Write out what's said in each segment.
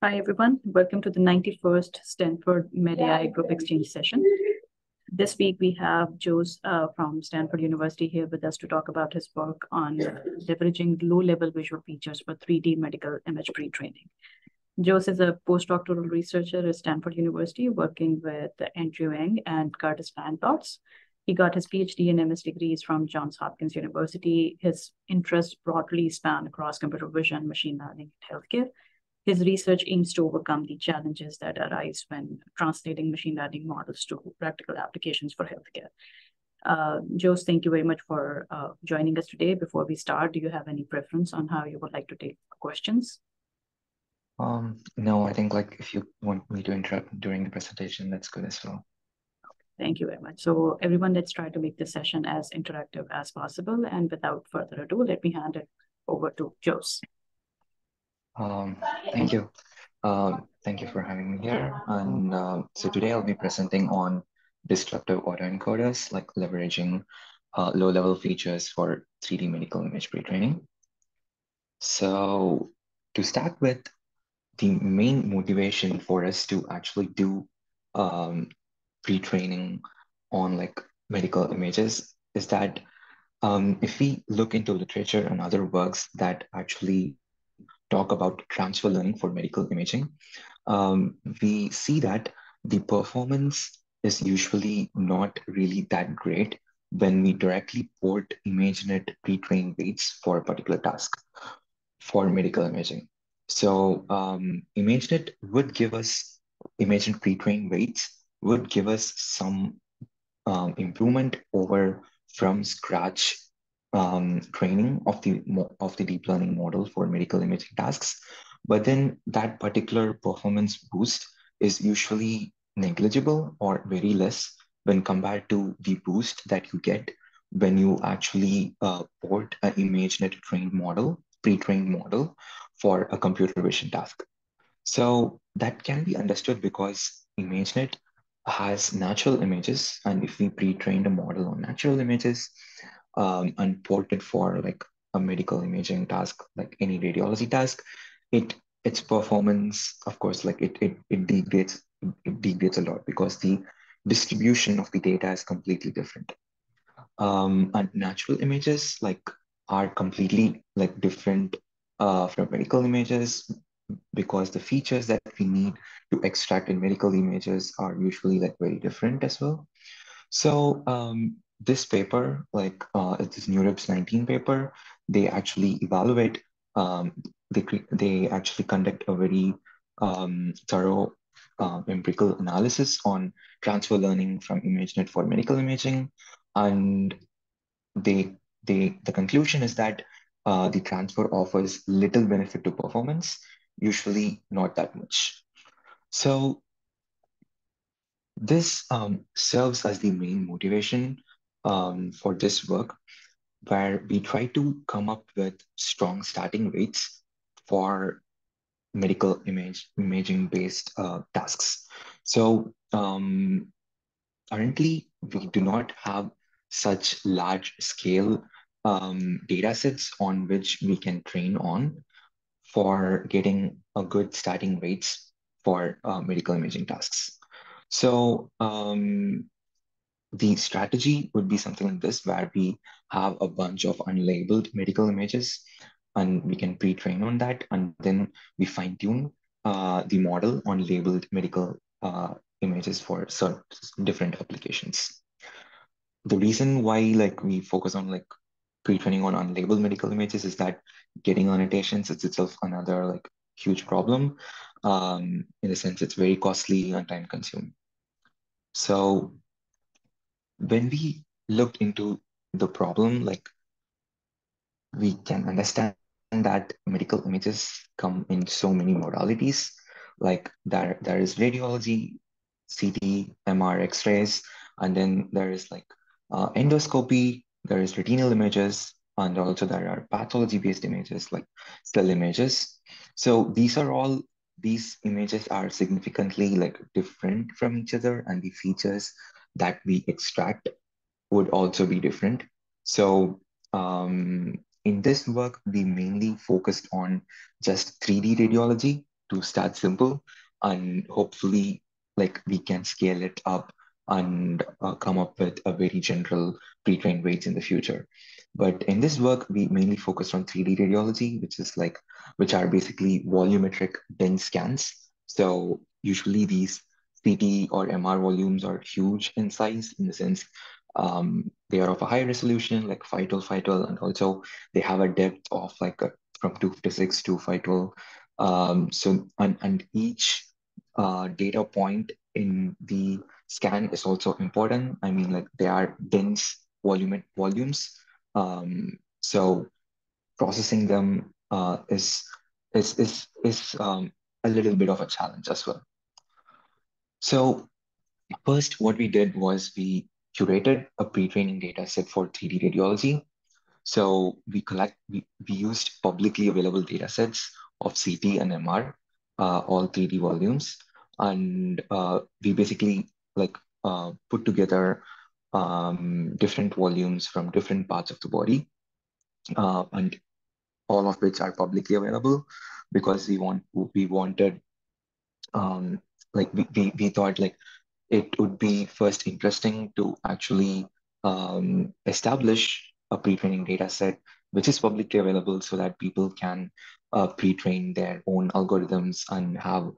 Hi, everyone. Welcome to the 91st Stanford MedAI Group Exchange session. This week, we have Jose from Stanford University here with us to talk about his work on leveraging low-level visual features for 3D medical image pre-training. Jose is a postdoctoral researcher at Stanford University working with Andrew Ng and Curtis Landlots. He got his PhD and MS degrees from Johns Hopkins University. His interests broadly span across computer vision, machine learning, and healthcare. His research aims to overcome the challenges that arise when translating machine learning models to practical applications for healthcare. Jose, thank you very much for joining us today. Before we start, do you have any preference on how you would like to take questions? No, I think if you want me to interrupt during the presentation, that's good as well. Thank you very much. So everyone, let's try to make this session as interactive as possible. And without further ado, let me hand it over to Jose. Thank you. Thank you for having me here. And so today I'll be presenting on disruptive autoencoders, like leveraging low-level features for 3D medical image pre-training. So to start with, the main motivation for us to actually do pre-training on medical images is that if we look into literature and other works that actually talk about transfer learning for medical imaging, we see that the performance is usually not really that great when we directly port ImageNet pre-trained weights for a particular task for medical imaging. So ImageNet would give us, ImageNet pre-trained weights would give us some improvement over from scratch training of the deep learning model for medical imaging tasks. But then that particular performance boost is usually negligible or very less when compared to the boost that you get when you actually port an ImageNet trained model, pre-trained model for a computer vision task. So that can be understood because ImageNet has natural images, and if we pre-trained a model on natural images and port it for a medical imaging task, like any radiology task, its performance, of course, it degrades a lot because the distribution of the data is completely different. And natural images are completely different from medical images because the features that we need to extract in medical images are usually very different as well. So this paper, this NeurIPS 19 paper, they actually evaluate, they actually conduct a very thorough empirical analysis on transfer learning from ImageNet for medical imaging. And the conclusion is that the transfer offers little benefit to performance, usually not that much. So this serves as the main motivation for this work, where we try to come up with strong starting rates for medical imaging-based tasks. So currently, we do not have such large-scale data sets on which we can train on for getting a good starting rates for medical imaging tasks. So the strategy would be something like this, where we have a bunch of unlabeled medical images, and we can pre-train on that, and then we fine-tune the model on labeled medical images for certain different applications. The reason why we focus on pre-training on unlabeled medical images is that getting annotations is itself another huge problem. In a sense, it's very costly and time consuming. So when we looked into the problem, we can understand that medical images come in so many modalities. There is radiology, CT, MR, X-rays, and then there is endoscopy, there is retinal images, and also there are pathology-based images like cell images. So these images are significantly different from each other, and the features that we extract would also be different. So in this work, we mainly focused on just 3D radiology to start simple, and hopefully like we can scale it up and come up with a very general pre-trained weights in the future. But in this work, we mainly focus on 3D radiology, which are basically volumetric dense scans. So usually these CT or MR volumes are huge in size, in the sense they are of a high resolution, like 512, and also they have a depth of like from 256 to 512. And each data point in the scan is also important. I mean, like they are dense volumes. So processing them is a little bit of a challenge as well. So first, what we did was we curated a pre-training data set for 3D radiology. So we used publicly available data sets of CT and MR, all 3D volumes, and we basically like put together different volumes from different parts of the body, and all of which are publicly available because we wanted we thought like it would be first interesting to actually establish a pre-training data set which is publicly available so that people can pre-train their own algorithms and have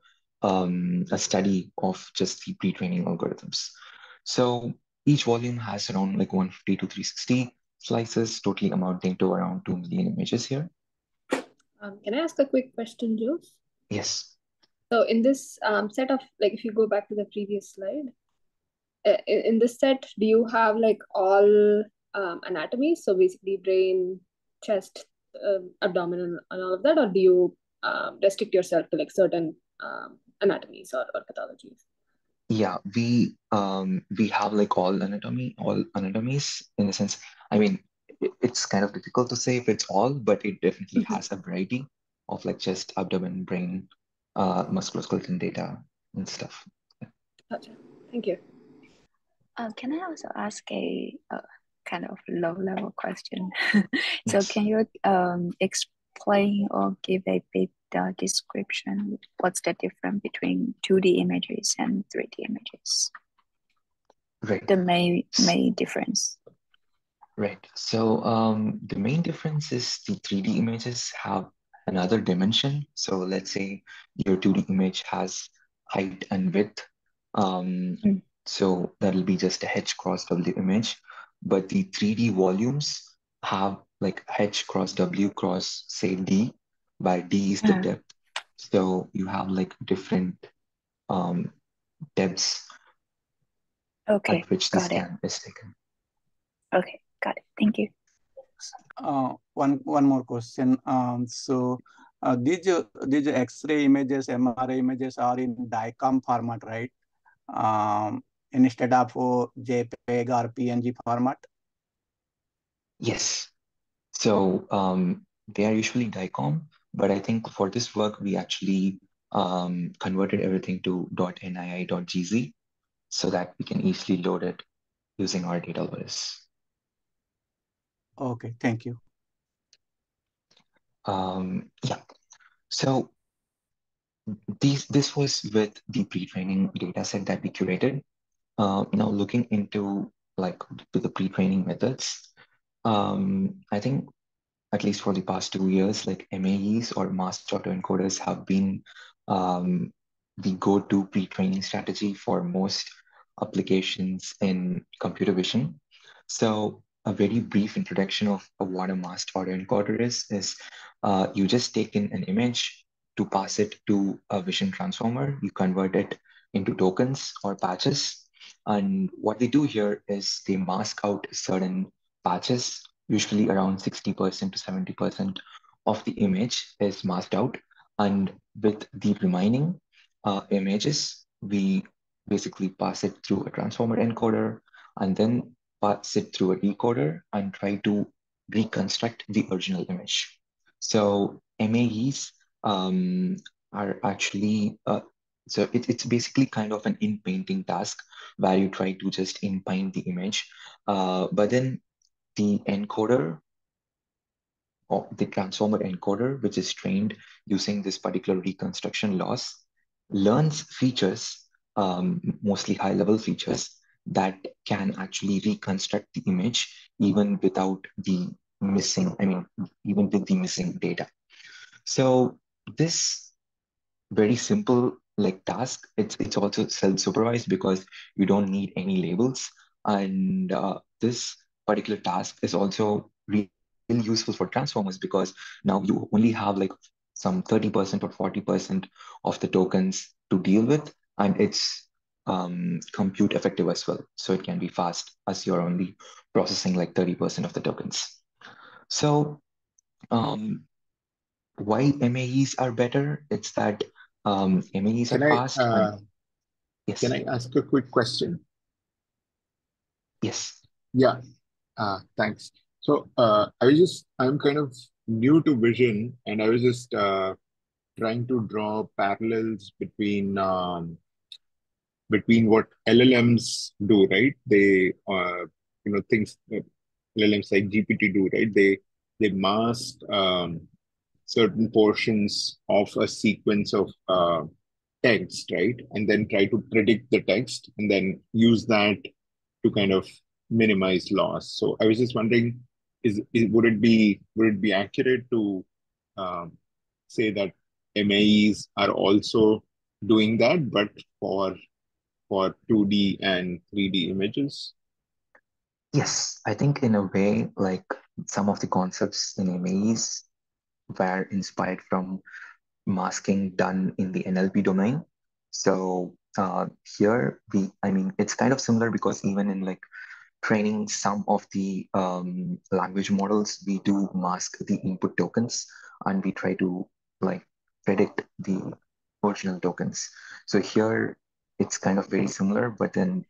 a study of just the pre-training algorithms. So each volume has around like 150 to 360 slices, totally amounting to around 2 million images here. Can I ask a quick question, Jules? Yes. So in this set of, like, if you go back to the previous slide, in this set, do you have like all anatomies? So basically brain, chest, abdomen, and all of that, or do you restrict yourself to like certain anatomies or pathologies? Yeah, we have like all anatomies in a sense. I mean, it's kind of difficult to say if it's all, but it definitely has a variety of like chest, abdomen, brain, musculoskeletal data and stuff. Gotcha. Thank you. Can I also ask a kind of low-level question? So Yes. can you explain or give a bit description? What's the difference between 2D images and 3D images? Right. The main difference. Right. So the main difference is the 3D images have another dimension. So let's say your 2D image has height and width. So that'll be just a H cross W image. But the 3D volumes have like H cross W cross, say D, by D is the depth. So you have like different depths at which the scan is taken. Okay, got it. Thank you. One more question. These X-ray images, MRI images are in DICOM format, right? Instead of JPEG or PNG format? Yes. So they are usually DICOM, but I think for this work, we actually converted everything to .nii.gz so that we can easily load it using our database. Okay, thank you. Yeah. So this was with the pre-training data set that we curated. Now looking into like the pre-training methods, I think at least for the past 2 years, like MAEs or masked autoencoders have been the go-to pre-training strategy for most applications in computer vision. So a very brief introduction of what a masked autoencoder is you just take in an image to pass it to a vision transformer. You convert it into tokens or patches. And what they do here is they mask out certain patches, usually around 60% to 70% of the image is masked out. And with the remaining images, we basically pass it through a transformer encoder and then pass it through a decoder and try to reconstruct the original image. So MAEs are actually, it's basically kind of an in-painting task where you try to just in-paint the image. But then the encoder or the transformer encoder, which is trained using this particular reconstruction loss, learns features, mostly high-level features, that can actually reconstruct the image even without the missing, even with the missing data. So this very simple like task, it's also self-supervised because you don't need any labels. And this particular task is also really useful for transformers because now you only have like some 30% or 40% of the tokens to deal with, and it's compute effective as well. So it can be fast as you're only processing like 30% of the tokens. So why MAEs are better? It's that MAEs are fast. Yes. Can I ask a quick question? Yes. Yeah. Thanks. So I'm kind of new to vision, and I was just trying to draw parallels between what LLMs do, right? They things that LLMs like GPT do, right? They mask certain portions of a sequence of text, right? And then try to predict the text and then use that to kind of minimize loss. So I was just wondering, would it be accurate to say that MAEs are also doing that, but for 2D and 3D images? Yes, I think in a way, like some of the concepts in MAEs were inspired from masking done in the NLP domain. So here it's kind of similar because even in like training some of the language models, we do mask the input tokens and we try to like predict the original tokens. So here it's kind of very similar, but then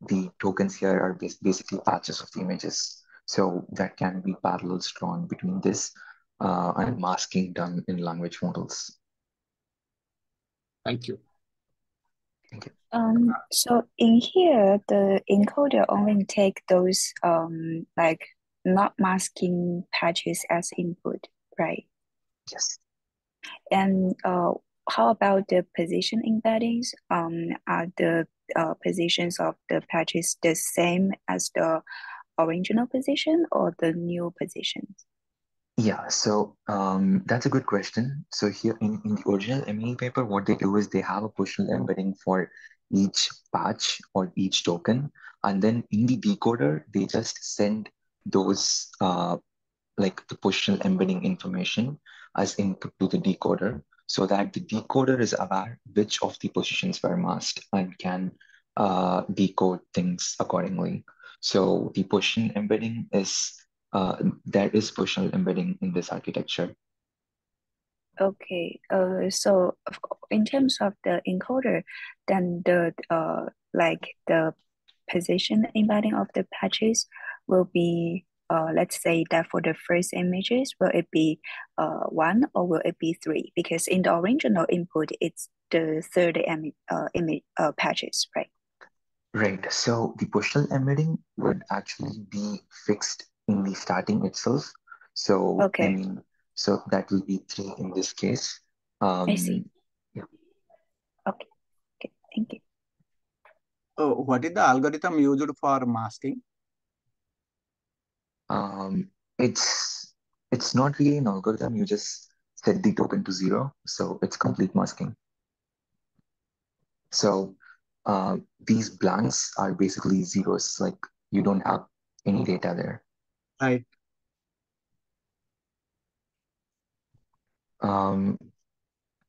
the tokens here are basically patches of the images. So that can be parallels drawn between this and masking done in language models. Thank you. Thank you. So in here, the encoder only take those like not masking patches as input, right? Yes. And how about the position embeddings? Are the positions of the patches the same as the original position or the new positions? Yeah, so that's a good question. So here in the original ME paper, what they do is they have a positional embedding for each patch or each token. And then in the decoder, they just send those like the positional embedding information as input to the decoder so that the decoder is aware which of the positions were masked and can decode things accordingly. So the position embedding is there is positional embedding in this architecture. Okay. So in terms of the encoder, then the like the position embedding of the patches will be let's say that for the first images, will it be 1 or will it be 3? Because in the original input, it's the third image patches, right? Right. So the positional embedding would actually be fixed in the starting itself. So Okay. so that will be 3 in this case. I see. Yeah. Okay. Okay. Thank you. What is the algorithm used for masking? It's not really an algorithm. You just set the token to 0, so it's complete masking. So these blanks are basically zeros, like you don't have any data there. Right.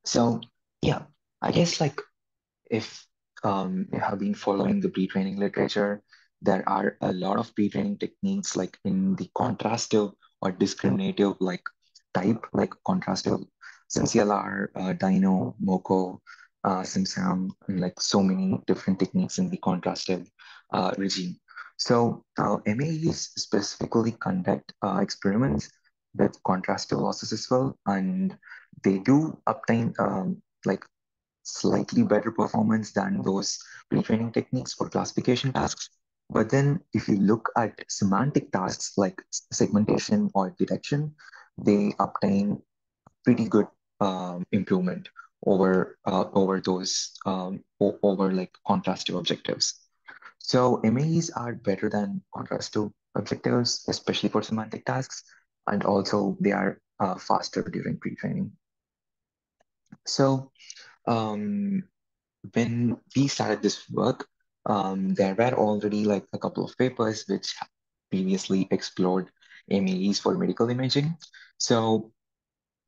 So yeah, I guess like if you have been following the pre-training literature, there are a lot of pre-training techniques like in the contrastive or discriminative like type, like contrastive, CMCLR, Dino, Moco, SimSam, and like so many different techniques in the contrastive regime. So MAEs specifically conduct experiments with contrastive losses as well, and they do obtain like slightly better performance than those pre-training techniques for classification tasks. But then if you look at semantic tasks like segmentation or detection, they obtain pretty good improvement over those over like contrastive objectives. So MAEs are better than contrastive objectives, especially for semantic tasks, and also they are faster during pre-training. So um, when we started this work, there were already like a couple of papers which previously explored MAEs for medical imaging. So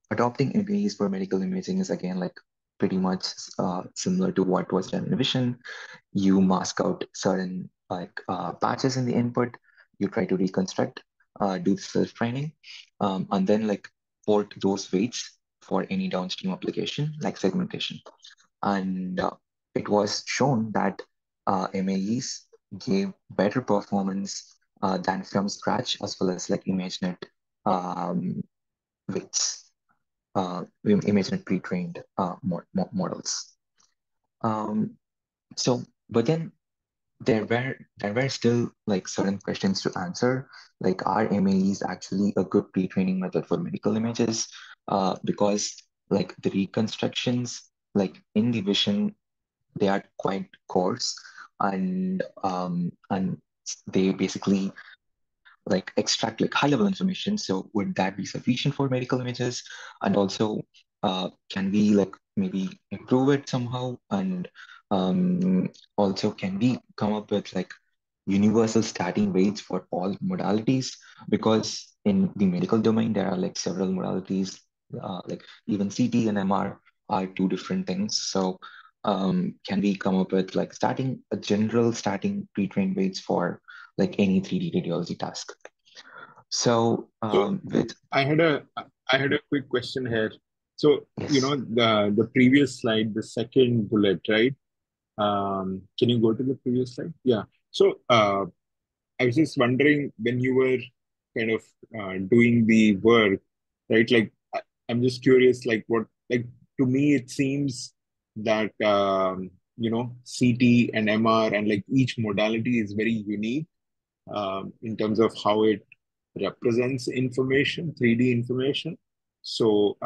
adopting MAEs for medical imaging is again like pretty much similar to what was done in vision. You mask out certain like patches in the input, you try to reconstruct, do the self-training, and then like port those weights for any downstream application like segmentation. And it was shown that MAEs gave better performance than from scratch as well as like ImageNet weights, ImageNet pre-trained models. So, but then there were still like certain questions to answer, like are MAEs actually a good pre-training method for medical images? Because like the reconstructions, like in the vision, they are quite coarse and they basically like extract like high level information. So would that be sufficient for medical images? And also, can we like maybe improve it somehow? And also, can we come up with like universal starting weights for all modalities? Because in the medical domain, there are like several modalities, like even CT and MR are two different things. So can we come up with like a general starting pre-trained weights for like any 3D radiology task? So So with I had a quick question here. So, yes, the previous slide, the second bullet, right? Can you go to the previous slide? Yeah. So I was just wondering when you were kind of doing the work, right? Like I'm just curious, like what, like to me it seems that CT and MR and like each modality is very unique in terms of how it represents information, 3D information. So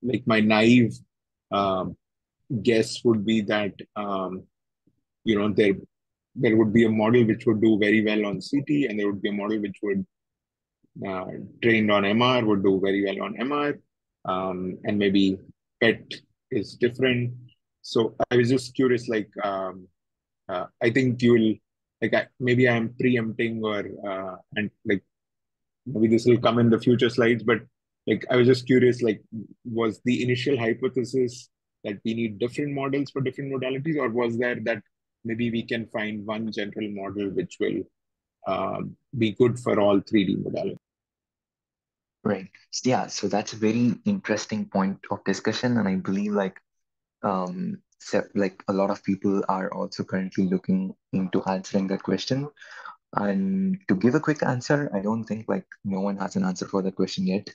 like my naive um, guess would be that there would be a model which would do very well on CT, and there would be a model which would uh, trained on MR would do very well on MR, and maybe PET is different. So I was just curious, like I think you will, like maybe I'm preempting or and like maybe this will come in the future slides, but like I was just curious, like was the initial hypothesis that we need different models for different modalities, or was there that maybe we can find one general model which will be good for all 3D modalities? right. Yeah, so that's a very interesting point of discussion, and I believe like a lot of people are also currently looking into answering that question. And to give a quick answer, I don't think like no one has an answer for that question yet.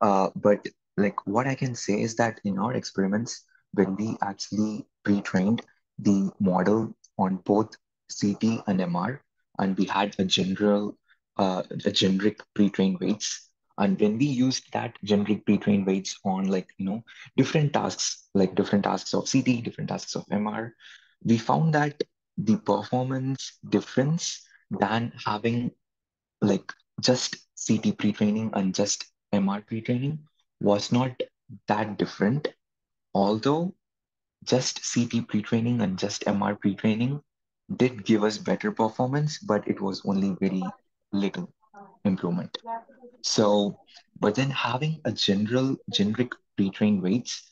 But like what I can say is that in our experiments, when we actually pre-trained the model on both CT and MR, and we had a generic pre-trained weights. And when we used that generic pre-trained weights on like, different tasks, like different tasks of CT, different tasks of MR, we found that the performance difference than having like just CT pre-training and just MR pre-training was not that different. Although just CT pre-training and just MR pre-training did give us better performance, but it was only very little improvement. So, but then having a generic pre-trained weights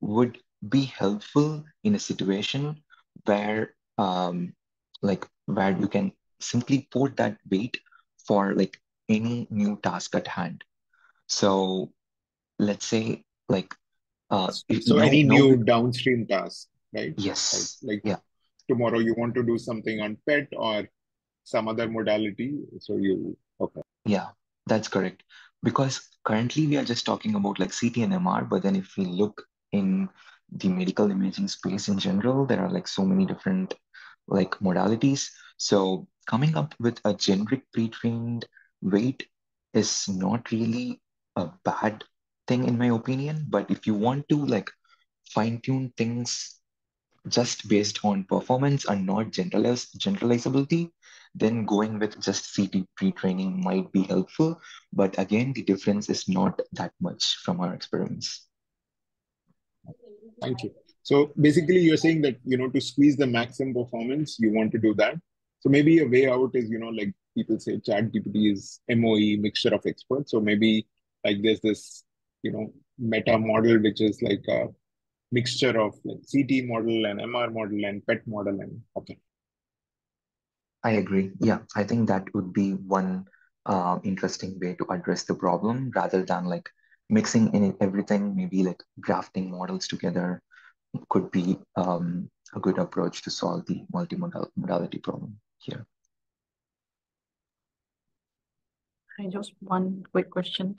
would be helpful in a situation where where you can simply put that weight for like any new task at hand. So let's say like So any now new downstream task, right? Right. yes, Like yeah. tomorrow you want to do something on PET or some other modality. So you, okay. Yeah, that's correct. Because currently we are just talking about like CT and MR, but then if we look in the medical imaging space in general, there are like so many different like modalities. So coming up with a generic pre-trained weight is not really a bad thing in my opinion. But if you want to like fine-tune things just based on performance and not generalizability, then going with just CT pre-training might be helpful. But again, the difference is not that much from our experiments. Thank you. So basically, you're saying that, to squeeze the maximum performance, you want to do that. So maybe a way out is, like people say, ChatGPT is MOE, mixture of experts. So maybe like there's this, meta model, which is like a mixture of like CT model and MR model and PET model. And okay. I agree. Yeah, I think that would be one interesting way to address the problem rather than like mixing in everything. Maybe like grafting models together could be a good approach to solve the multimodality problem here. Just one quick question.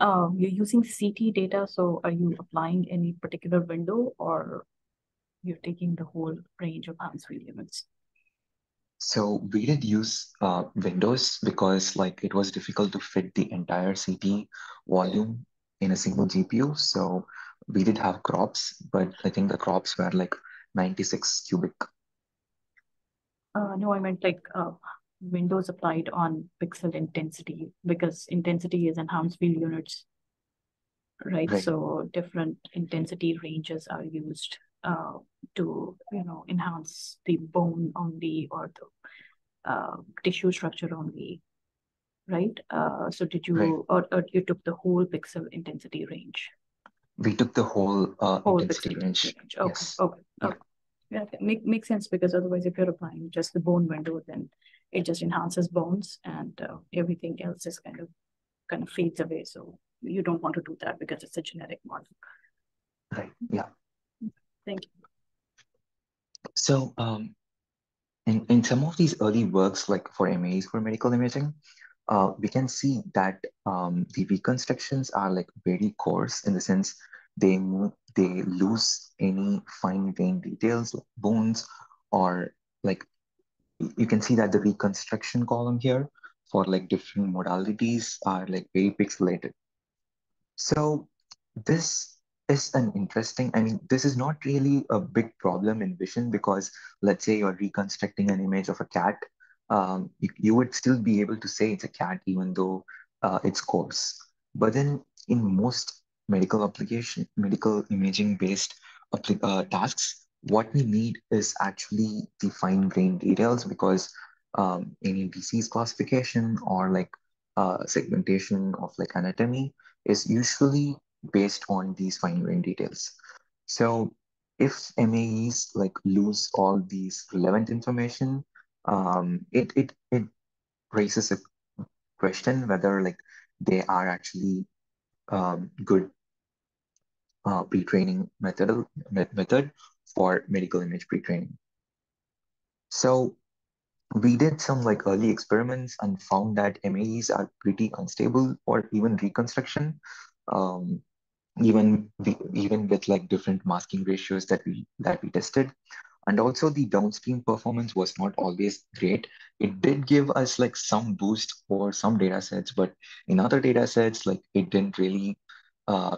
You're using CT data, so are you applying any particular window, or you're taking the whole range of hands field units? So we did use windows because like it was difficult to fit the entire CT volume in a single GPU. So we did have crops, but I think the crops were like 96 cubic. No, I meant like windows applied on pixel intensity, because intensity is enhanced field units, right? Right. So different intensity ranges are used to enhance the bone only or the tissue structure only, right? So did you Right. or you took the whole pixel intensity range? We took the whole intensity Pixel range. intensity range. Okay, Yes. okay, Yeah. okay. Yeah, makes sense, because otherwise, if you're applying just the bone window, then it just enhances bones, and everything else is kind of fades away. So you don't want to do that because it's a genetic model. Right. Yeah. Thank you. So in some of these early works, like for MAEs for medical imaging, we can see that the reconstructions are like very coarse in the sense they lose any fine-grained details like bones, or like you can see that the reconstruction column here for like different modalities are like very pixelated. So this is an interesting, I mean, this is not really a big problem in vision because let's say you're reconstructing an image of a cat, you would still be able to say it's a cat even though it's coarse. But then in most medical imaging based tasks, what we need is actually the fine-grained details because any disease classification or like segmentation of like anatomy is usually based on these fine-grained details. So if MAEs like lose all these relevant information, it raises a question whether like they are actually good pre-training method for medical image pre-training. So we did some like early experiments and found that MAEs are pretty unstable for even reconstruction. Um, even with like different masking ratios that we tested, and also the downstream performance was not always great. It did give us like some boost for some data sets, but in other data sets like it didn't really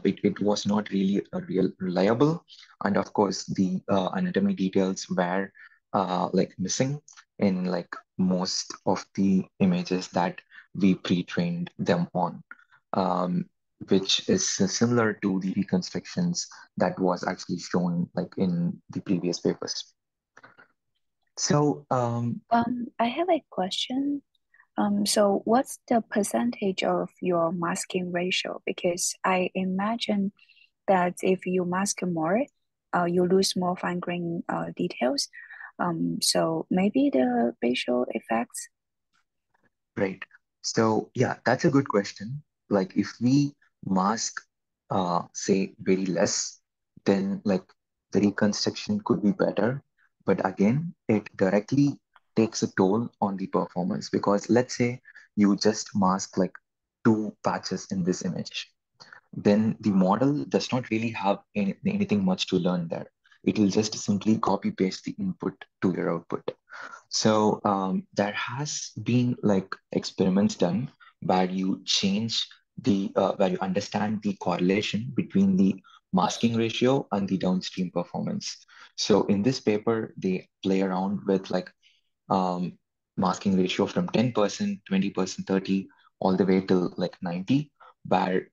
it was not really a real reliable. And of course the anatomy details were like missing in like most of the images that we pre-trained them on, which is similar to the reconstructions that was actually shown like in the previous papers. So I have a question. So what's the percentage of your masking ratio? Because I imagine that if you mask more, you lose more fine-grained details. So maybe the ratio effects. right. So yeah, that's a good question. Like if we mask say very less, then like the reconstruction could be better. But again, it directly takes a toll on the performance because let's say you just mask like two patches in this image, then the model does not really have anything much to learn there. It will just simply copy paste the input to your output. So there has been like experiments done where you change where you understand the correlation between the masking ratio and the downstream performance. So in this paper, they play around with like masking ratio from 10%, 20%, 30, all the way till like 90, where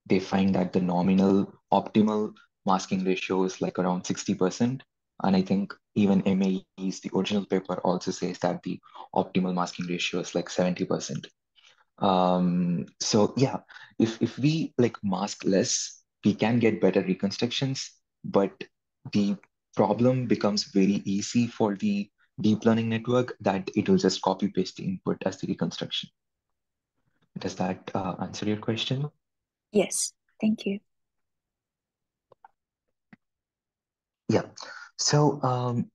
they find that the nominal optimal masking ratio is like around 60%. And I think even MAEs, the original paper also says that the optimal masking ratio is like 70%. So yeah, if we like mask less, we can get better reconstructions, but the problem becomes very easy for the deep learning network that it will just copy paste the input as the reconstruction. Does that answer your question? Yes, thank you. Yeah. So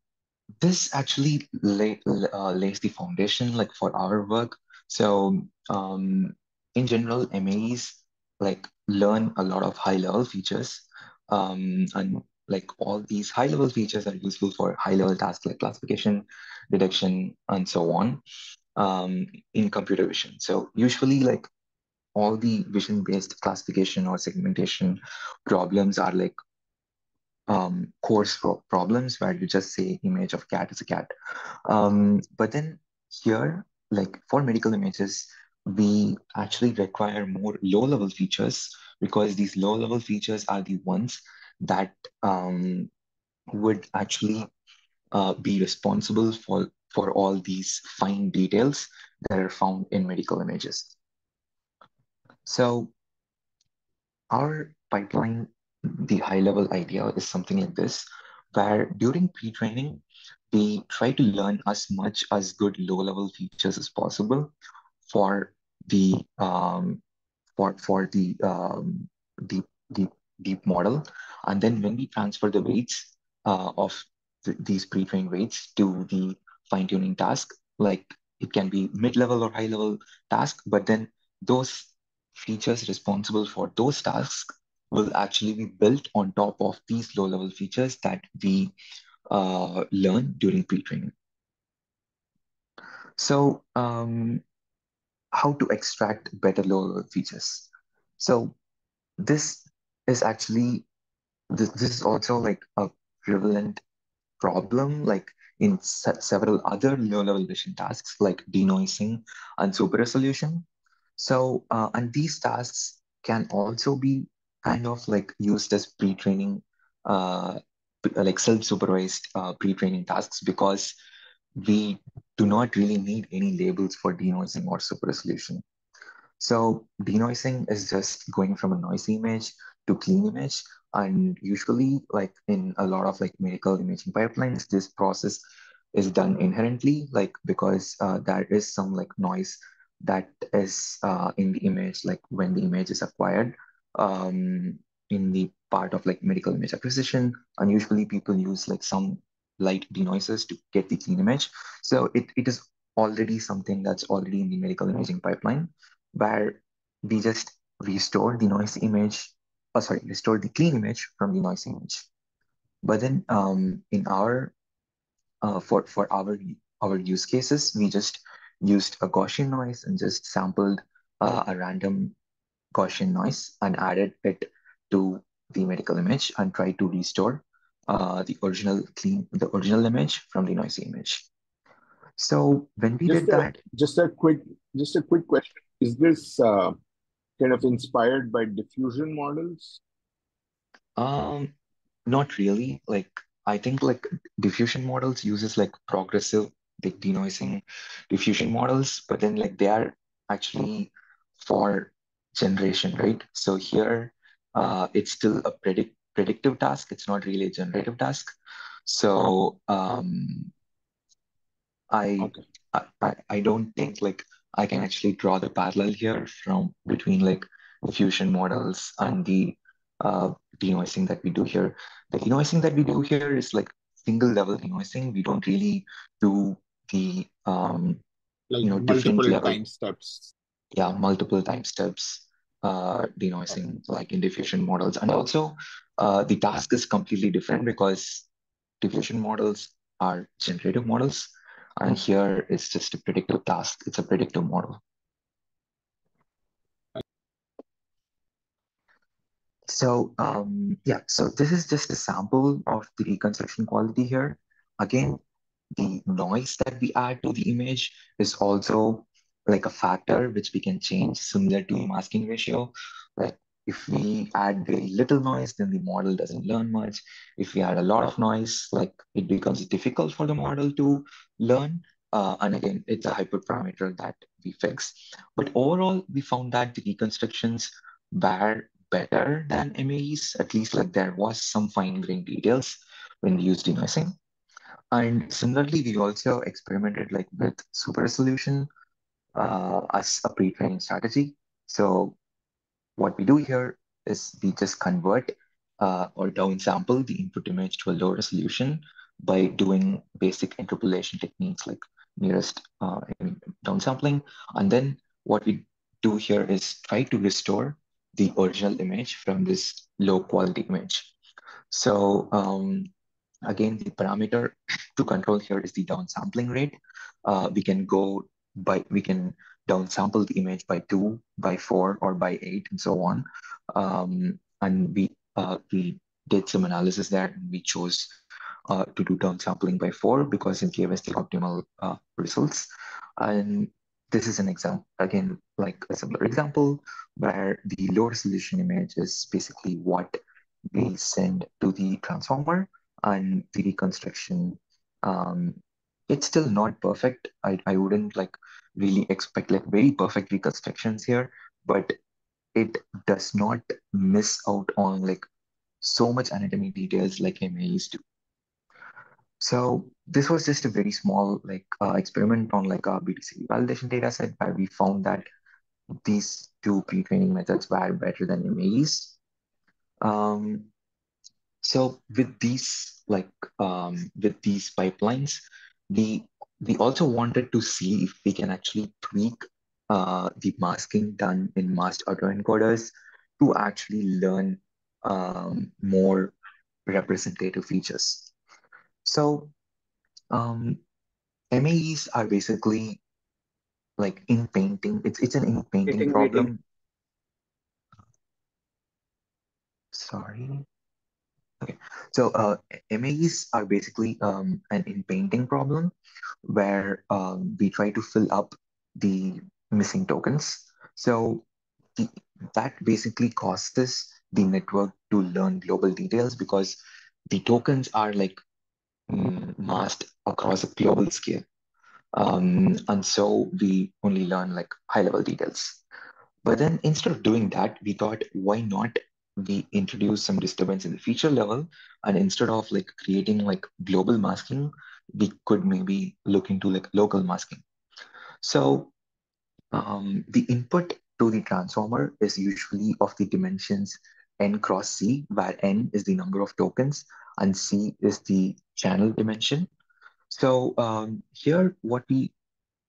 this actually lays the foundation like for our work. So in general, MAEs like learn a lot of high-level features, and like all these high-level features are useful for high-level tasks like classification, detection, and so on in computer vision. So usually, like all the vision-based classification or segmentation problems are like coarse problems where you just say image of cat is a cat. But then here, like for medical images, we actually require more low-level features because these low-level features are the ones that would actually be responsible for all these fine details that are found in medical images. So our pipeline, the high-level idea is something like this, where during pre-training, we try to learn as much as good low-level features as possible for the deep deep deep model, and then when we transfer the weights of these pre-trained weights to the fine-tuning task, like it can be mid-level or high-level task, but then those features responsible for those tasks will actually be built on top of these low-level features that we learn during pre-training. So how to extract better low-level features? So this is actually this is also like a prevalent problem like in several other low-level vision tasks like denoising and super resolution. So and these tasks can also be kind of like used as pre-training like self-supervised pre-training tasks because we do not really need any labels for denoising or super resolution. So denoising is just going from a noisy image to clean image. And usually, like in a lot of like medical imaging pipelines, this process is done inherently, like because there is some like noise that is in the image, like when the image is acquired in the part of like medical image acquisition. And usually people use like some light denoisers to get the clean image. So it is already something that's already in the medical imaging pipeline where we just restore the noisy image, restore the clean image from the noisy image. But then in our for our use cases, we just used a Gaussian noise and just sampled a random Gaussian noise and added it to the medical image and tried to restore the original image from the noisy image. So when we did that, just a quick question: is this kind of inspired by diffusion models? Not really. Like I think like diffusion models uses like progressive like denoising diffusion models, but then like they are actually for generation, right? So here it's still a predictive task. It's not really a generative task. So Okay. I don't think like I can actually draw the parallel here from between like diffusion models and the denoising that we do here. The denoising that we do here is like single level denoising. We don't really do the like different multiple level. time steps. Yeah, multiple time steps denoising like in diffusion models. And also the task is completely different because diffusion models are generative models. And here it's just a predictive task. It's a predictive model. Yeah, so this is just a sample of the reconstruction quality here. Again, the noise that we add to the image is also like a factor which we can change, similar to masking ratio. Like if we add very little noise, then the model doesn't learn much. If we add a lot of noise, like it becomes difficult for the model to learn. And again, it's a hyperparameter that we fix. But overall, we found that the reconstructions were better than MAEs, at least like there was some fine-grained details when we used denoising. And similarly, we also experimented like with super resolution as a pre-training strategy. So what we do here is we just convert or downsample the input image to a low resolution by doing basic interpolation techniques like nearest downsampling. And then what we do here is try to restore the original image from this low quality image. So again, the parameter to control here is the downsampling rate. We can downsample the image by 2, by 4, or by 8, and so on. And we did some analysis there, and we chose to do downsampling by 4 because it gave us the optimal results. And this is an example, again, like a similar example where the low resolution image is basically what we send to the transformer, and the reconstruction, um, it's still not perfect. I wouldn't like really expect like very perfect reconstructions here, but it does not miss out on like so much anatomy details like MAEs do. So this was just a very small like experiment on like our BTCV validation data set where we found that these two pre-training methods were better than MAEs. Um, So with these pipelines, we we also wanted to see if we can actually tweak the masking done in masked autoencoders to actually learn more representative features. So um, MAEs are basically like in painting. It's an in painting Meeting. problem. Sorry. Okay, so MAEs are basically an in-painting problem where we try to fill up the missing tokens. So the, that basically causes the network to learn global details because the tokens are like masked across a global scale. And so we only learn like high-level details. But then instead of doing that, we thought, why not we introduce some disturbance in the feature level, and instead of like creating like global masking, we could maybe look into like local masking. So the input to the transformer is usually of the dimensions n cross c, where n is the number of tokens and c is the channel dimension. So here, what we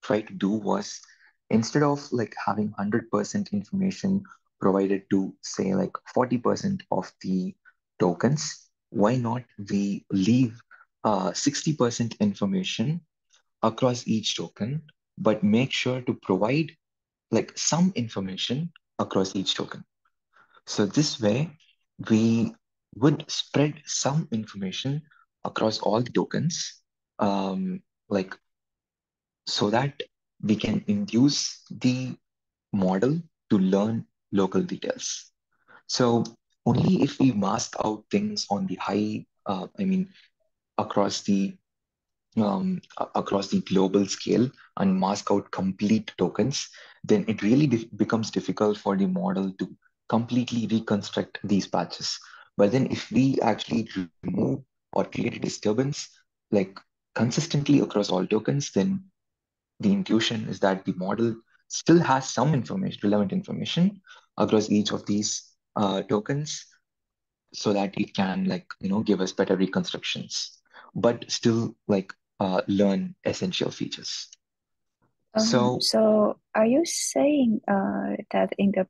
try to do was, instead of like having 100% information provided to say like 40% of the tokens, why not we leave 60% information across each token, but make sure to provide like some information across each token. So this way, we would spread some information across all the tokens, like so that we can induce the model to learn local details. So only if we mask out things on the across the across the global scale and mask out complete tokens, then it really becomes difficult for the model to completely reconstruct these patches. But then if we actually remove or create a disturbance like consistently across all tokens, then the intuition is that the model still has some information, relevant information across each of these tokens, so that it can give us better reconstructions, but still learn essential features. So So are you saying that in the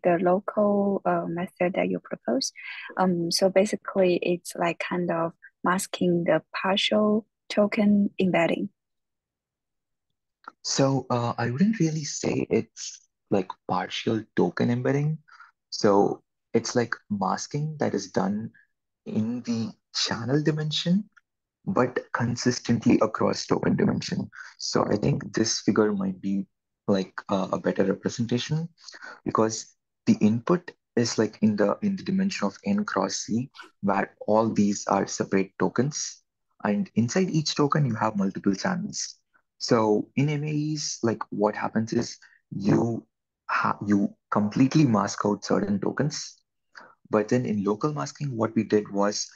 the local method that you propose, so basically it's like kind of masking the partial token embedding? So I wouldn't really say it's like partial token embedding. So it's like masking that is done in the channel dimension, but consistently across token dimension. So I think this figure might be like a better representation, because the input is like in the dimension of n cross c, where all these are separate tokens, and inside each token you have multiple channels. So in MAEs, like what happens is you completely mask out certain tokens, but then in local masking, what we did was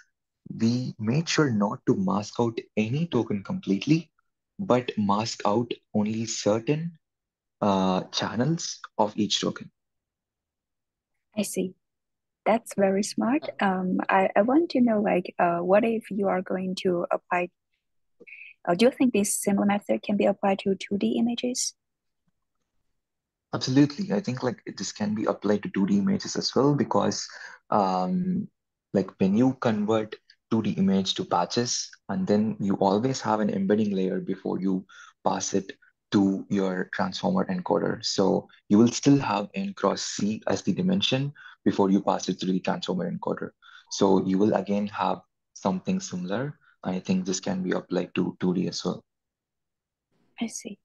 we made sure not to mask out any token completely, but mask out only certain channels of each token. I see. That's very smart. I want to know, like, what if you are going to apply? Do you think this similar method can be applied to 2D images? Absolutely. I think like this can be applied to 2D images as well, because um, like when you convert 2D image to patches, and then you always have an embedding layer before you pass it to your transformer encoder. So you will still have n cross c as the dimension before you pass it through the transformer encoder. So you will again have something similar. I think this can be applied to 2D as well. I see.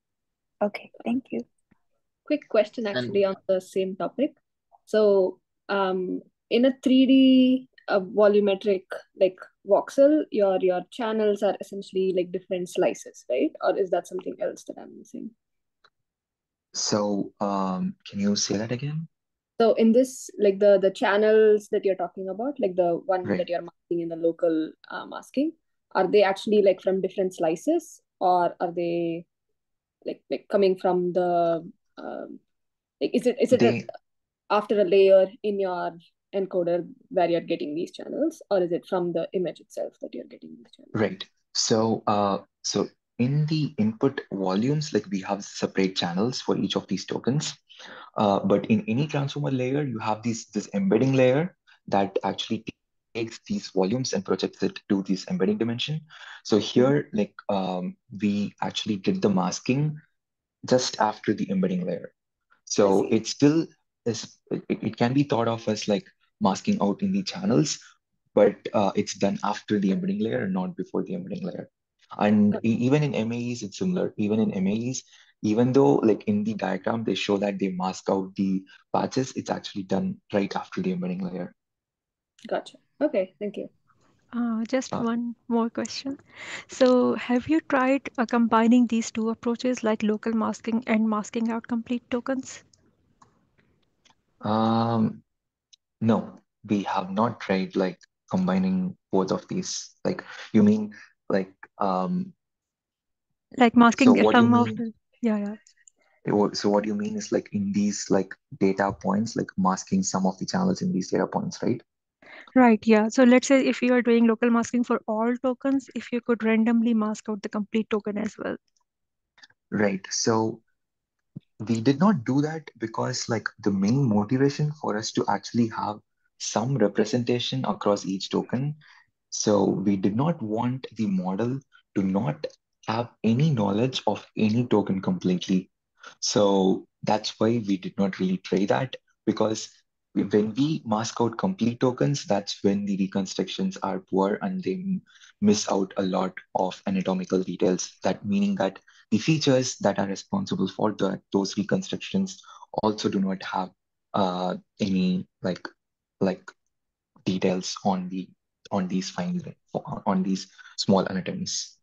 Okay, thank you. Quick question actually on the same topic. So in a 3D volumetric like voxel, your channels are essentially like different slices, right? Or is that something else that I'm missing? So can you say that again? So in this, like the channels that you're talking about, like the one Right. that you're masking in the local masking, are they actually like from different slices, or are they like coming from the like is it after a layer in your encoder where you're getting these channels, or is it from the image itself that you're getting these channels? Right. So in the input volumes, like we have separate channels for each of these tokens. But in any transformer layer, you have this embedding layer that actually takes these volumes and projects it to this embedding dimension. So here, like we actually did the masking just after the embedding layer. So it still is, it can be thought of as like masking out in the channels, but it's done after the embedding layer and not before the embedding layer. And even in MAEs, it's similar. Even in MAEs, even though like in the diagram, they show that they mask out the patches, it's actually done right after the embedding layer. Gotcha. Okay, thank you. Just one more question. So have you tried combining these two approaches like local masking and masking out complete tokens? No, we have not tried like combining both of these. Like you mean like Like so masking what you some of mean the, yeah. so what you mean is like in these like data points, like masking some of the channels in these data points, right? Right, yeah. So let's say if you are doing local masking for all tokens, if you could randomly mask out the complete token as well. Right. So we did not do that because like the main motivation for us to actually have some representation across each token. So we did not want the model to not have any knowledge of any token completely. So that's why we did not really try that, because when we mask out complete tokens, that's when the reconstructions are poor and they miss out a lot of anatomical details. That meaning that the features that are responsible for those reconstructions also do not have any like details on these on these small anatomies.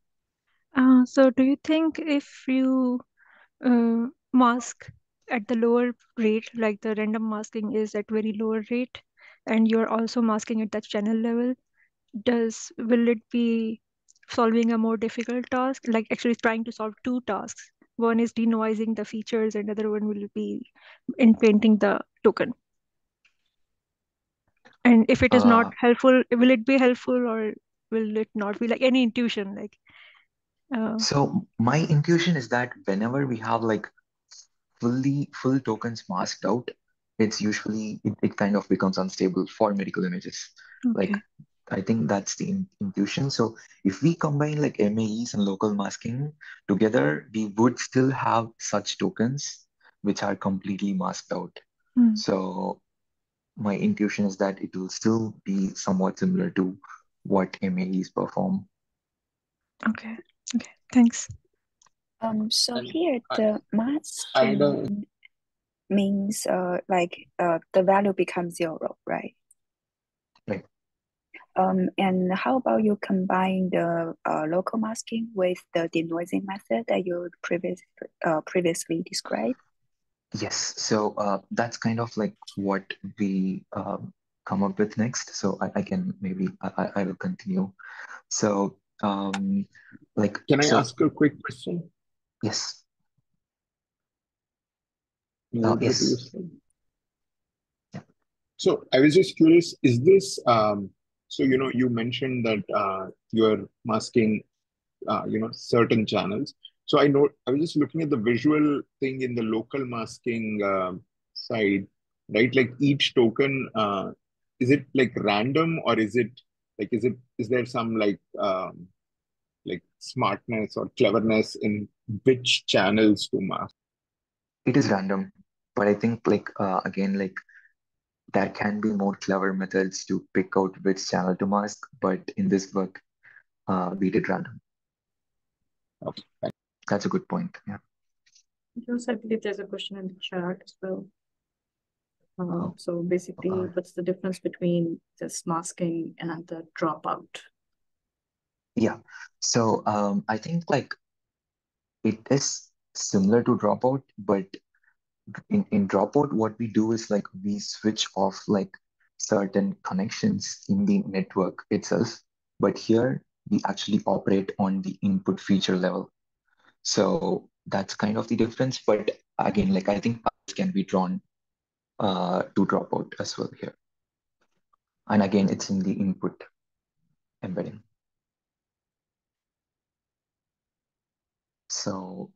So do you think if you mask at the lower rate, like the random masking is at very lower rate, and you're also masking at that channel level, will it be solving a more difficult task, like actually trying to solve two tasks? One is denoising the features, and other one will be in painting the token. And if it is not helpful, will it be helpful or will it not be? Like any intuition, like So my intuition is that whenever we have like full tokens masked out, it's usually it kind of becomes unstable for medical images. Like okay. I think that's the intuition. So if we combine like MAEs and local masking together, we would still have such tokens which are completely masked out. Hmm. So my intuition is that it will still be somewhat similar to what MAEs perform. Okay. Okay. Thanks. So And here I the had a masking means the value becomes 0, right? Right. And how about you combine the local masking with the denoising method that you previously described? Yes. So that's kind of like what we come up with next. So I can maybe I will continue. So Can I ask a quick question? yes. Can I go to your Yes. slide? Yeah. So I was just curious, is this so you mentioned that you're masking certain channels. So I was just looking at the visual thing in the local masking side, right? Like each token, is it like random, or is there some like smartness or cleverness in which channels to mask? It is random, but I think like again like there can be more clever methods to pick out which channel to mask, but in this work, we did random. Okay. That's a good point. Yeah. Yes, I believe there's a question in the chat as well. Oh, So basically, what's the difference between this masking and the dropout? yeah. So I think like it is similar to dropout, but in dropout, what we do is like we switch off like certain connections in the network itself. But here we actually operate on the input feature level. So that's kind of the difference. But again, like I think parallels can be drawn to dropout as well here. And again, it's in the input embedding. So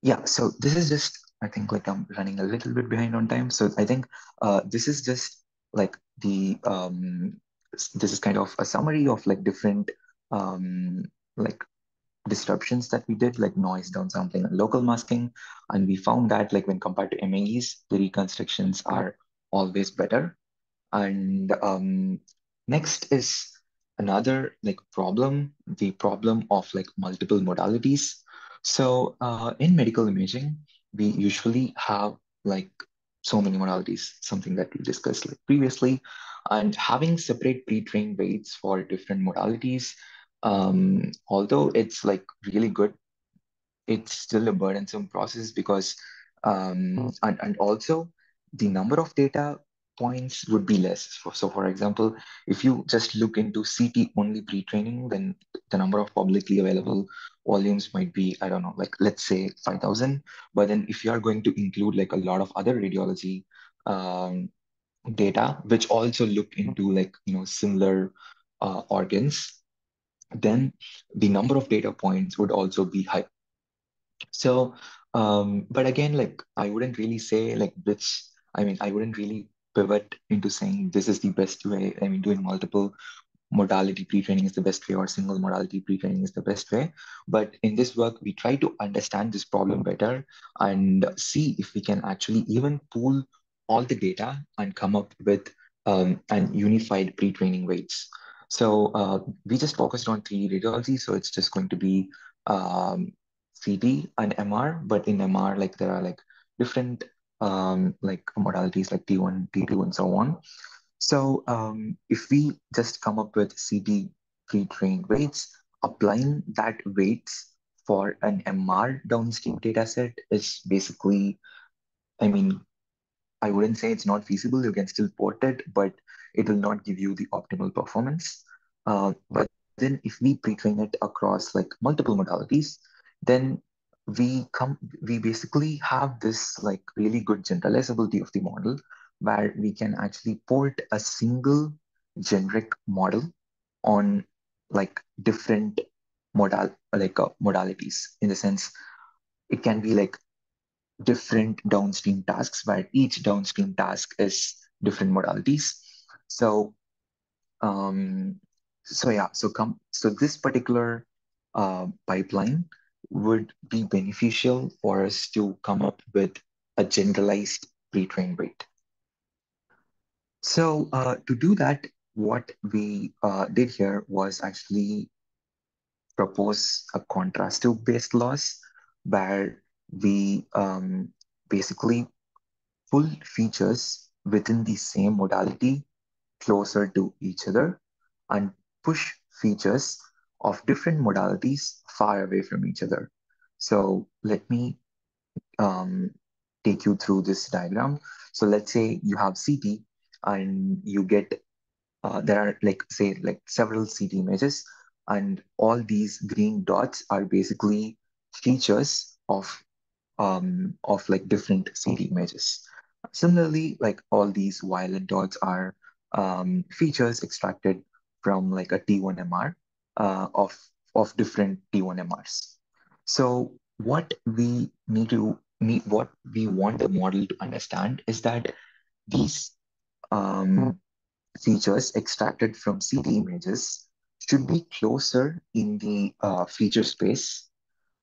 yeah, so this is just, I think like I'm running a little bit behind on time. So I think this is just like this is kind of a summary of like different like disruptions that we did, like noise, downsampling, and local masking. And we found that like when compared to MAEs, the reconstructions are always better. And next is another like problem, the problem of like multiple modalities. So in medical imaging, we usually have like so many modalities, something that we discussed like previously, and having separate pre-trained weights for different modalities, although it's like really good, it's still a burdensome process because and also the number of data points would be less. So for example, if you just look into CT only pre-training, then the number of publicly available volumes might be, I don't know, like let's say 5,000. But then if you are going to include like a lot of other radiology um, data, which also look into like, similar organs, then the number of data points would also be high. So, but again, like I wouldn't really say like I wouldn't really pivot into saying this is the best way. I mean, doing multiple modality pre-training is the best way or single modality pre-training is the best way. But in this work, we try to understand this problem better and see if we can actually even pool all the data and come up with an unified pre-training weights. So we just focused on 3D radiology, so it's just going to be um, CT and MR, but in MR, like there are like different like modalities like T1, T2, and so on. So if we just come up with CT pre-trained weights, applying that weights for an MR downstream data set is basically, I mean, I wouldn't say it's not feasible. You can still port it, but it will not give you the optimal performance. But then if we pre-train it across like multiple modalities, then we basically have this like really good generalizability of the model where we can actually port a single generic model on like different modalities, in the sense it can be like different downstream tasks where each downstream task is different modalities. So um, so this particular pipeline would be beneficial for us to come up with a generalized pre-trained weight. So to do that, what we did here was actually propose a contrastive based loss where we basically pull features within the same modality closer to each other and push features of different modalities far away from each other. So let me um, take you through this diagram. So let's say you have CT and you get there are like say like several CT images, and all these green dots are basically features of like different CT images. Similarly, like all these violet dots are features extracted from like a T1 MR of different T1 MRs. So what we want the model to understand is that these um, features extracted from CT images should be closer in the feature space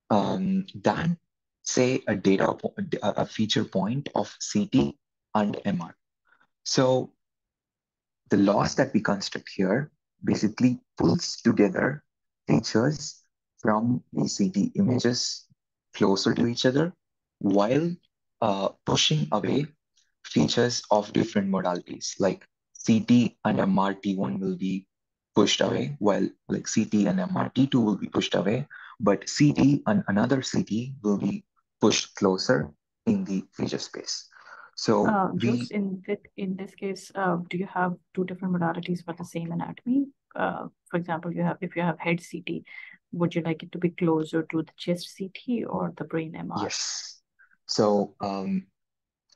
than, say, a feature point of CT and MR. So the loss that we construct here basically pulls together features from the CT images closer to each other while pushing away features of different modalities. Like CT and MRT1 will be pushed away, while like CT and MRT2 will be pushed away, but CT and another CT will be pushed closer in the feature space. So Just in this case, do you have two different modalities for the same anatomy? For example, if you have head CT, would you like it to be closer to the chest CT or the brain MR? yes. So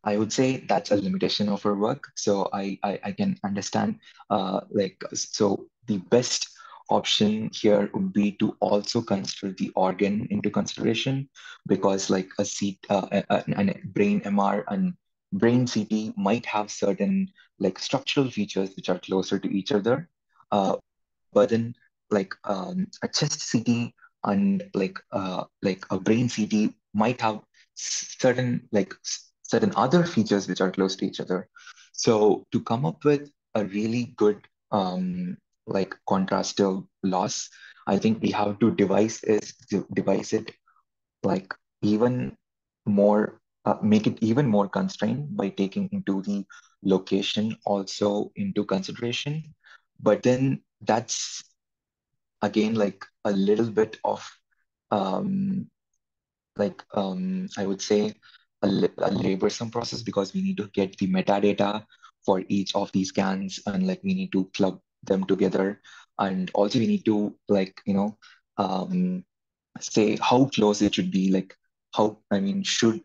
I would say that's a limitation of our work. So I can understand so the best option here would be to also consider the organ into consideration, because like a brain MR and brain CT might have certain like structural features which are closer to each other. But then a chest CT and like a brain CT might have certain other features which are close to each other. So to come up with a really good like contrastive loss, I think we have to devise it like even more make it even more constrained by taking into the location also into consideration. But then that's again like a little bit of um, I would say a laborsome process, because we need to get the metadata for each of these scans, and like we need to plug them together, and also we need to um, say how close it should be, like how I mean should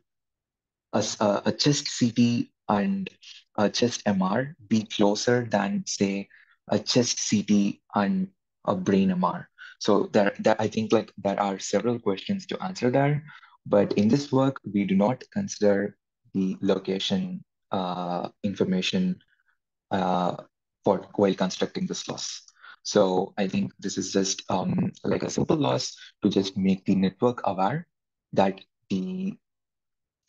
a chest CT and a chest MR be closer than, say, a chest CT and a brain MR? So I think like there are several questions to answer there, but in this work we do not consider the location information uh, for while constructing this loss. So I think this is just like a simple loss to just make the network aware that the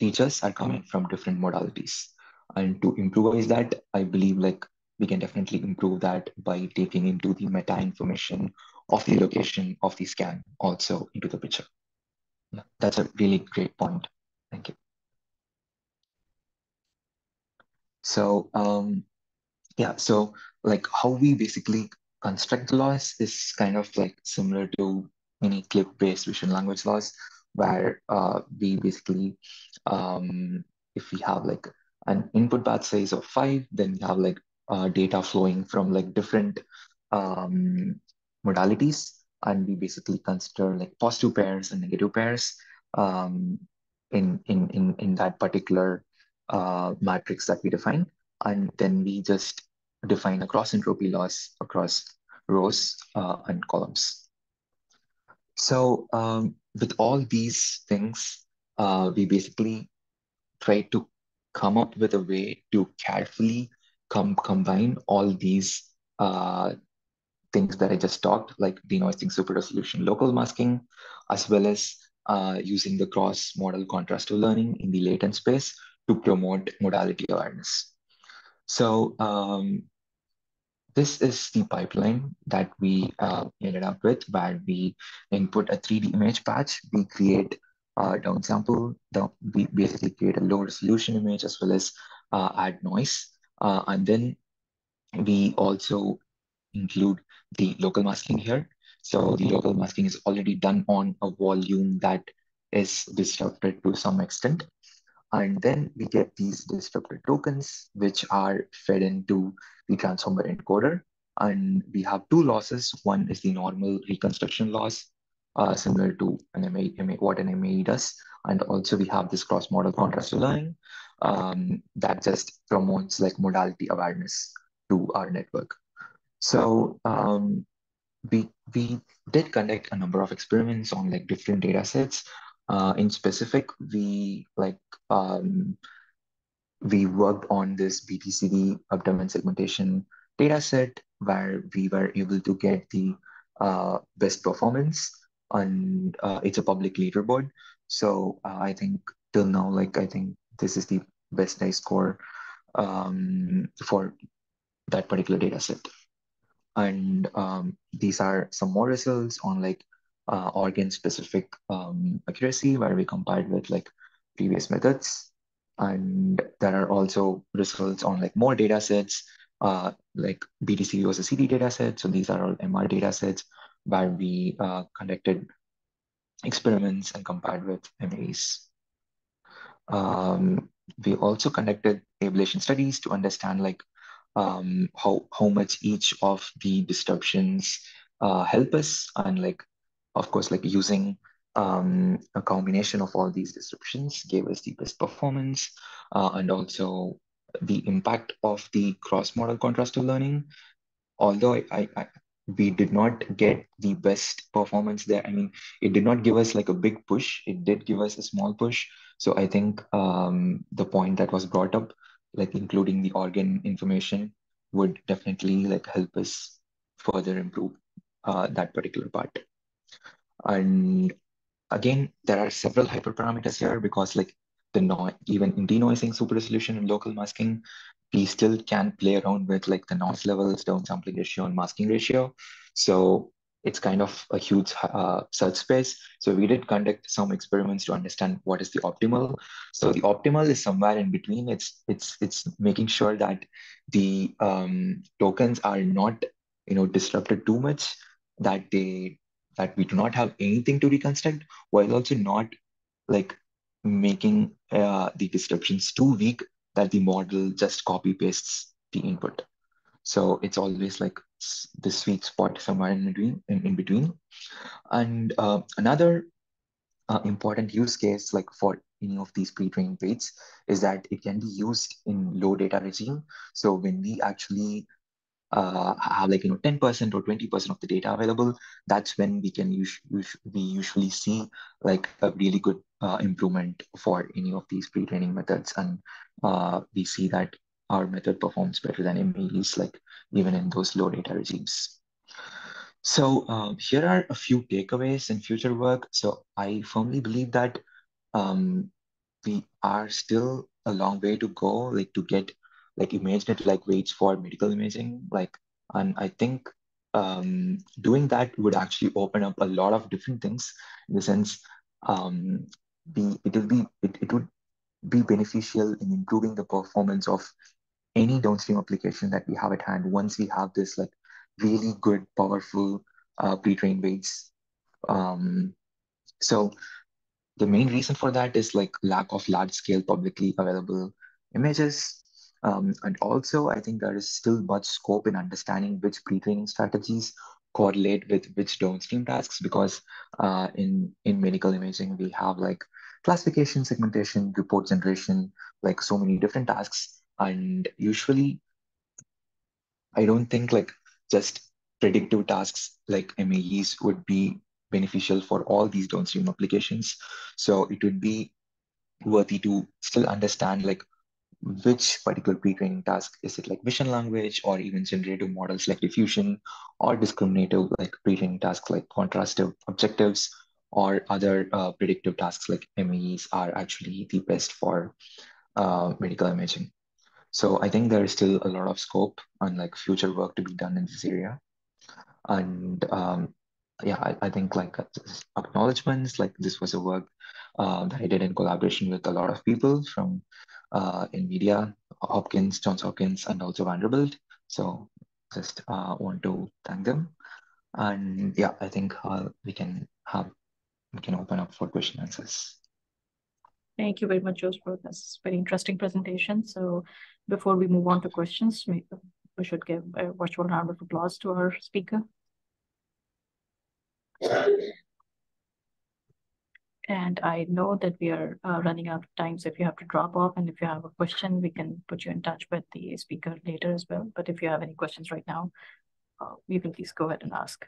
teachers are coming from different modalities. And to improvise that, I believe like we can definitely improve that by taking into the meta information of the location of the scan also into the picture. Yeah, that's a really great point. Thank you. So yeah, so like how we basically construct the laws is kind of like similar to any clip-based vision language laws, where we basically, if we have like an input batch size of 5, then we have like data flowing from like different um, modalities, and we basically consider like positive pairs and negative pairs um, in that particular matrix that we define, and then we just define a cross entropy loss across rows and columns. So with all these things, we basically try to come up with a way to carefully combine all these things that I just talked, like denoising super resolution local masking, as well as using the cross-modal contrastive learning in the latent space to promote modality awareness. So this is the pipeline that we ended up with, where we input a 3D image patch, we create downsample, we basically create a low resolution image as well as add noise. And then we also include the local masking here. So the local masking is already done on a volume that is disrupted to some extent. And then we get these disrupted tokens, which are fed into the transformer encoder. And we have two losses. One is the normal reconstruction loss, similar to an what an MAE does. And also we have this cross-modal contrastive learning that just promotes like modality awareness to our network. So we did conduct a number of experiments on like different data sets. In specific, we worked on this BTCV abdomen segmentation data set where we were able to get the best performance, and it's a public leaderboard. So I think till now, like I think this is the best I score for that particular data set. And these are some more results on like organ-specific accuracy, where we compared with like previous methods. And there are also results on like more data sets, like BTCV was a CT data set. So these are all MR data sets where we conducted experiments and compared with MAEs. We also conducted ablation studies to understand like how much each of the disruptions help us, and like of course like using a combination of all these disruptions gave us the best performance, and also the impact of the cross-modal contrastive learning. Although we did not get the best performance there. I mean, it did not give us like a big push. It did give us a small push. So I think the point that was brought up, like including the organ information, would definitely like help us further improve that particular part. And again, there are several hyperparameters here because like even in denoising, super resolution, and local masking, we still can play around with like the noise levels, downsampling ratio, and masking ratio. So it's kind of a huge search space. So we did conduct some experiments to understand what is the optimal. So the optimal is somewhere in between. It's making sure that the tokens are not disrupted too much, that we do not have anything to reconstruct, while also not like making the descriptions too weak that the model just copy pastes the input. So it's always like the sweet spot somewhere in between. In between. And another important use case like for any of these pre-trained weights is that it can be used in low data regime. So when we actually have like 10% or 20% of the data available, that's when we can we usually see like a really good improvement for any of these pre-training methods, and we see that our method performs better than MAEs, like even in those low data regimes. So here are a few takeaways in future work. So I firmly believe that we are still a long way to go, like to get like ImageNet like weights for medical imaging. And I think doing that would actually open up a lot of different things, in the sense it would be beneficial in improving the performance of any downstream application that we have at hand once we have this like really good, powerful pre-trained weights. So the main reason for that is like lack of large scale publicly available images. And also, I think there is still much scope in understanding which pre-training strategies correlate with which downstream tasks, because in medical imaging, we have like classification, segmentation, report generation, like so many different tasks. And usually, I don't think like just predictive tasks like MAEs would be beneficial for all these downstream applications. So it would be worthy to still understand like which particular pre-training task is it, like vision language, or even generative models like diffusion, or discriminative like pre-training tasks like contrastive objectives, or other predictive tasks like MAEs are actually the best for medical imaging. So I think there is still a lot of scope and like future work to be done in this area. And yeah, I think like acknowledgements, like this was a work that I did in collaboration with a lot of people from NVIDIA, Hopkins, Johns Hopkins, and also Vanderbilt. So just want to thank them. And yeah, I think we can open up for question answers. Thank you very much, Jose, for this very interesting presentation. So before we move on to questions, we should give a virtual round of applause to our speaker. And I know that we are running out of time, so if you have to drop off and if you have a question, we can put you in touch with the speaker later as well. But if you have any questions right now, you can please go ahead and ask.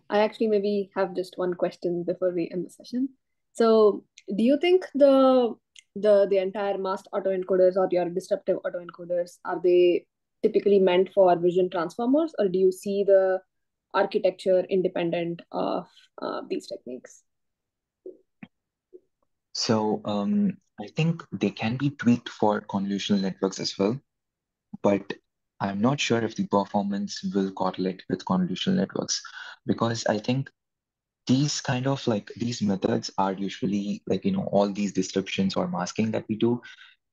I actually maybe have just one question before we end the session. So do you think the entire masked autoencoders or your disruptive autoencoders, are they typically meant for vision transformers, or do you see the architecture independent of these techniques? So I think they can be tweaked for convolutional networks as well, but I'm not sure if the performance will correlate with convolutional networks, because I think these kind of like these methods are usually like, all these descriptions or masking that we do,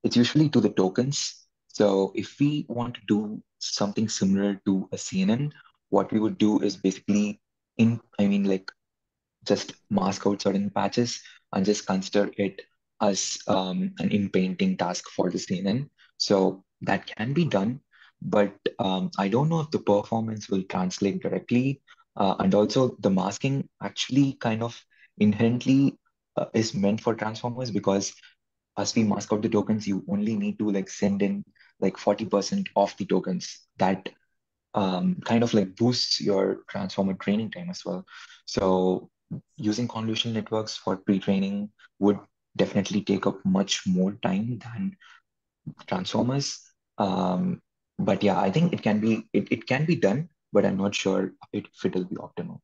it's usually to the tokens. So if we want to do something similar to a CNN, what we would do is basically just mask out certain patches and just consider it as an in-painting task for the CNN. So that can be done, but I don't know if the performance will translate directly. And also the masking actually kind of inherently is meant for transformers, because as we mask out the tokens, you only need to like send in like 40% of the tokens. That kind of like boosts your transformer training time as well. So using convolutional networks for pre-training would definitely take up much more time than transformers. But yeah, I think it can be done, but I'm not sure if it'll be optimal.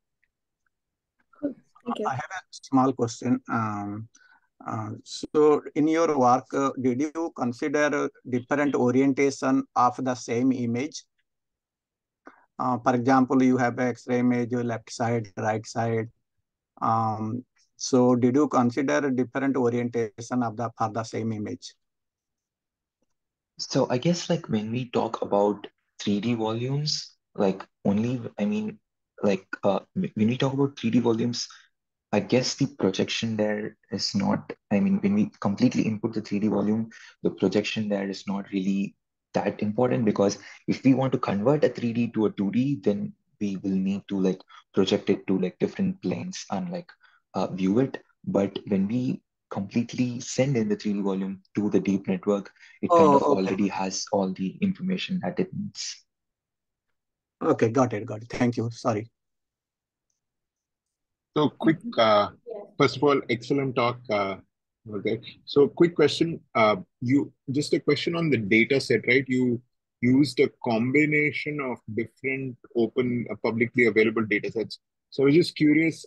Cool. Thank you. I have a small question. So in your work, did you consider different orientation of the same image? For example, you have an X-ray image, left side, right side. So did you consider different orientation of for the same image? So I guess like when we talk about 3D volumes, like only, when we talk about 3D volumes, I guess the projection there is not, when we completely input the 3D volume, the projection there is not really that important, because if we want to convert a 3D to a 2D, then we will need to like project it to like different planes and like view it. But when we completely send in the 3D volume to the deep network, it kind of already has all the information that it needs. Okay, got it. Thank you. Sorry. So quick, first of all, excellent talk. Okay. So quick question, just a question on the data set, right? You used a combination of different open, publicly available data sets. So I was just curious,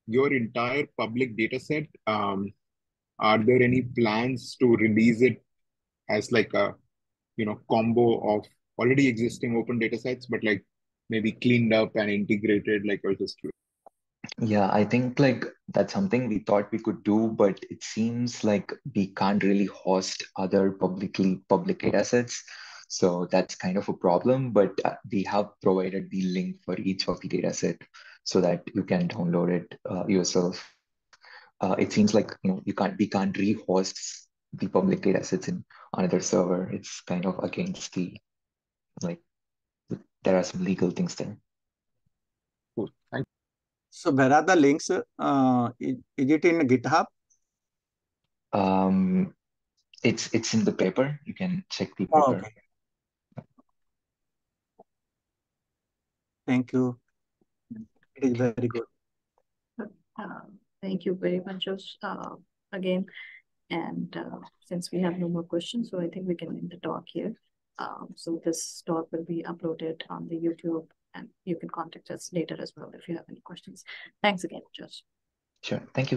your entire public data set, are there any plans to release it as like a, combo of already existing open data sets, but like maybe cleaned up and integrated, like I was just curious. Yeah, I think like that's something we thought we could do, but it seems like we can't really host other public data sets. So that's kind of a problem, but we have provided the link for each of the data set so that you can download it yourself. It seems like we can't rehost the public data sets in another server. It's kind of against the like there are some legal things there. Cool. Thank you. So where are the links? Is it in GitHub? It's in the paper. You can check the paper. Okay. Thank you. It is very good. Thank you very much, Josh, again. And since we have no more questions, so I think we can end the talk here. So this talk will be uploaded on the YouTube, and you can contact us later as well if you have any questions. Thanks again, Josh. Sure. Thank you.